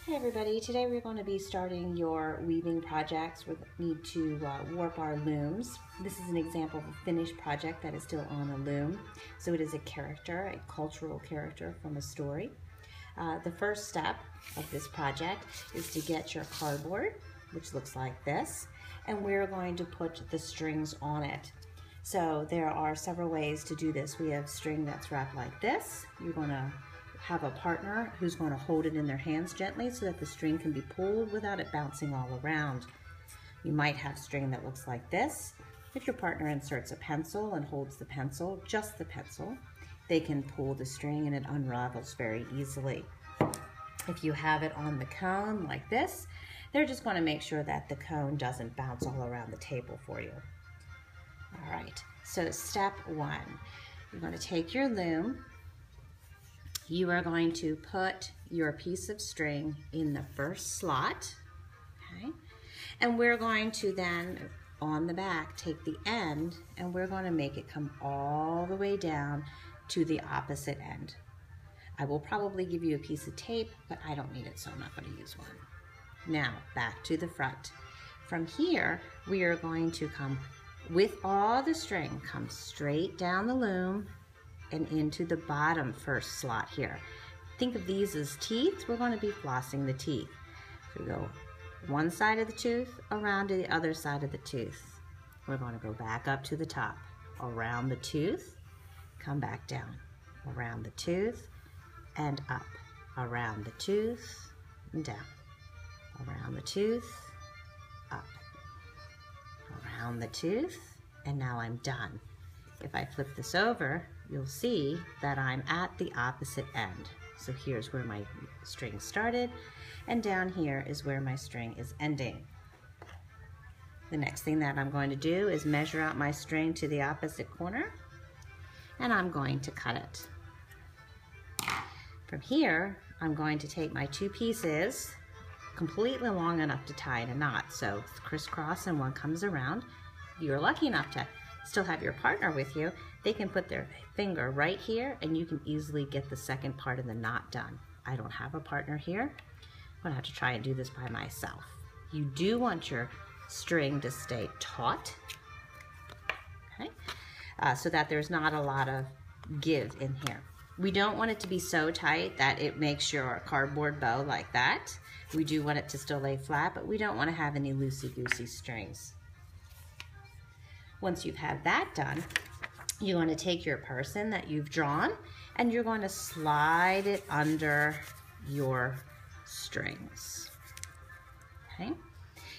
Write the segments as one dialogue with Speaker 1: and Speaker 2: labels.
Speaker 1: Hi everybody, today we're going to be starting your weaving projects. We need to warp our looms. This is an example of a finished project that is still on a loom. So it is a character, a cultural character from a story. The first step of this project is to get your cardboard, which looks like this, and we're going to put the strings on it. So there are several ways to do this. We have string that's wrapped like this. You're going to have a partner who's going to hold it in their hands gently so that the string can be pulled without it bouncing all around. You might have string that looks like this. If your partner inserts a pencil and holds the pencil, just the pencil, they can pull the string and it unravels very easily. If you have it on the cone like this, they're just going to make sure that the cone doesn't bounce all around the table for you. All right, so step one, you're going to take your loom. You are going to put your piece of string in the first slot, okay? And we're going to then, on the back, take the end and we're going to make it come all the way down to the opposite end. I will probably give you a piece of tape, but I don't need it, so I'm not going to use one. Now, back to the front. From here, we are going to come with all the string, come straight down the loom and into the bottom first slot here. Think of these as teeth. We're going to be flossing the teeth. So we go one side of the tooth around to the other side of the tooth. We're going to go back up to the top, around the tooth, come back down, around the tooth and up, around the tooth and down, around the tooth, up, around the tooth, and now I'm done. If I flip this over, you'll see that I'm at the opposite end. So here's where my string started, and down here is where my string is ending. The next thing that I'm going to do is measure out my string to the opposite corner, and I'm going to cut it. From here, I'm going to take my two pieces completely long enough to tie in a knot. So crisscross and one comes around. You're lucky enough to still have your partner with you. They can put their finger right here and you can easily get the second part of the knot done. I don't have a partner here. I'm gonna have to try and do this by myself. You do want your string to stay taut, okay? So that there's not a lot of give in here. We don't want it to be so tight that it makes your cardboard bow like that. We do want it to still lay flat, but we don't want to have any loosey-goosey strings. Once you've had that done, you're going to take your person that you've drawn and you're going to slide it under your strings. Okay?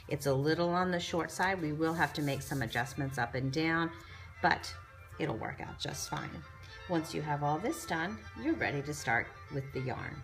Speaker 1: It's a little on the short side. We will have to make some adjustments up and down, but it'll work out just fine. Once you have all this done, you're ready to start with the yarn.